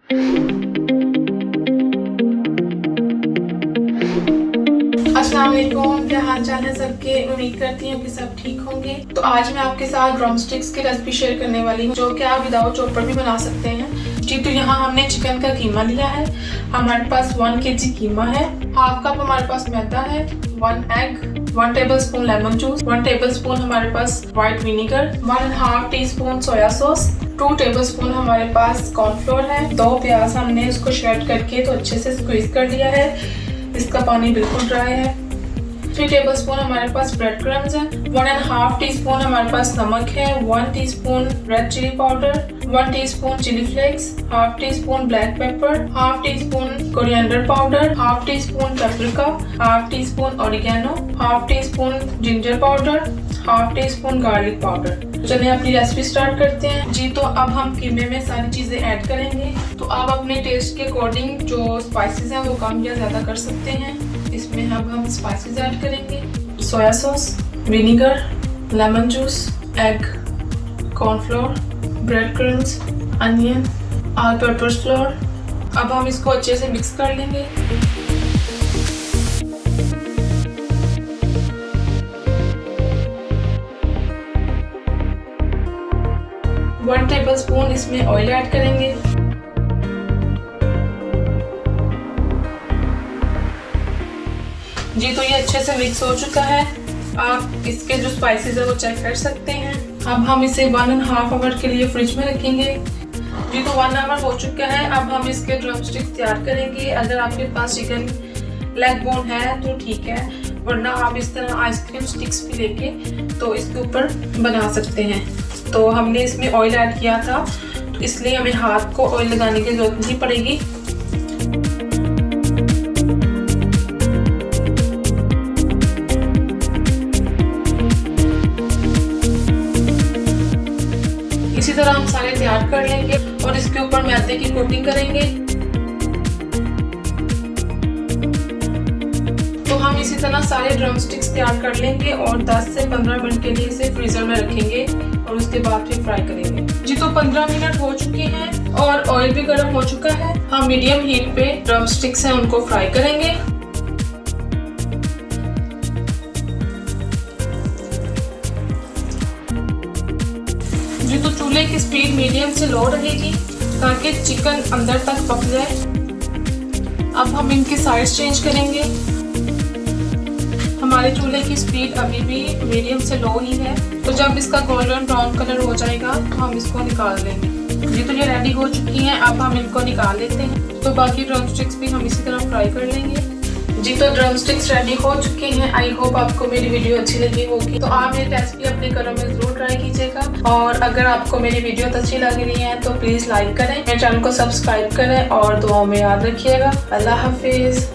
अस्सलाम वालेकुम, क्या हाल चाल है सबके। उम्मीद करती हूँ कि सब ठीक होंगे। तो आज मैं आपके साथ ड्रम स्टिक्स की रेसिपी शेयर करने वाली हूँ, जो कि आप विदाउट चॉपर भी बना सकते हैं जी। तो यहाँ हमने चिकन का कीमा लिया है। हमारे पास 1 kg कीमा है। हाफ कप हमारे पास मैदा है, 1 egg, 1 tablespoon lemon juice, 1 tablespoon हमारे पास white vinegar, 1.5 teaspoon soya sauce, 2 tablespoon हमारे पास कॉर्नफ्लोर है, 2 प्याज हमने इसको श्रेड करके तो अच्छे से स्क्वीज कर लिया है। इसका पानी बिल्कुल ड्राई है। 3 टेबलस्पून हमारे पास ब्रेड क्रम्स है, 1.5 टीस्पून हमारे पास नमक है, 1 teaspoon red chilli powder, 1 teaspoon chilli flakes, half teaspoon black pepper, half teaspoon coriander powder, half teaspoon paprika, half teaspoon oregano, half teaspoon ginger powder, half teaspoon garlic powder. चलिए अपनी recipe start करते हैं जी। तो अब हम कीमे में सारी चीजें ऐड करेंगे। तो आप अपने टेस्ट के अकॉर्डिंग जो स्पाइसेस हैं वो कम या ज्यादा कर सकते हैं। इसमें अब हम स्पाइसेस ऐड करेंगे, soya sauce, vinegar, lemon juice, egg, cornflour, bread crumbs, onion, all purpose floor. अब हम इसको अच्छे से मिक्स कर लेंगे। वन टेबलस्पून इसमें ऑयल ऐड करेंगे। जी तो ये अच्छे से मिक्स हो चुका है। आप इसके जो स्पाइसेस है वो चेक कर सकते हैं। अब हम इसे 1.5 आवर के लिए फ्रिज में रखेंगे। जी तो 1 आवर हो चुका है। अब हम इसके ड्रम स्टिक्स तैयार करेंगे। अगर आपके पास चिकन लेग बोन है तो ठीक है, वरना आप इस तरह आइसक्रीम स्टिक्स भी लेके तो इसके ऊपर बना सकते हैं। तो हमने इसमें ऑयल ऐड किया था, तो इसलिए हमें हाथ को ऑयल लगाने की जरूरत नहीं पड़ेगी। इसी तरह हम सारे तैयार कर लेंगे और इसके ऊपर मैदे की कोटिंग करेंगे। तो हम इसी तरह सारे ड्रम स्टिक्स तैयार कर लेंगे और 10 से 15 मिनट के लिए इसे फ्रीजर में रखेंगे और उसके बाद फिर फ्राई करेंगे जी। तो 15 मिनट हो चुके हैं और ऑयल भी गर्म हो चुका है। हम मीडियम हीट पे ड्रम स्टिक्स हैं उनको फ्राई करेंगे। जी तो चूल्हे की स्पीड मीडियम से लो रहेगी ताकि चिकन अंदर तक पक जाए। अब हम इनकी साइड्स चेंज करेंगे। हमारे चूल्हे की स्पीड अभी भी मीडियम से लो ही है। तो जब इसका गोल्डन ब्राउन कलर हो जाएगा तो हम इसको निकाल लेंगे जी। तो ये रेडी हो चुकी हैं। अब हम इनको निकाल लेते हैं। तो बाकी ड्रम स्टिक्स भी हम इसी तरह फ्राई कर लेंगे जी। तो ड्रम स्टिक्स रेडी हो चुके हैं। आई होप आपको मेरी वीडियो अच्छी लगी होगी। तो आप मेरी रेसिपी अपने घरों में जरूर ट्राई कीजिएगा और अगर आपको मेरी वीडियो अच्छी लग रही है तो प्लीज लाइक करें, मेरे चैनल को सब्सक्राइब करें और दुआओं में याद रखिएगा। अल्लाह हाफिज।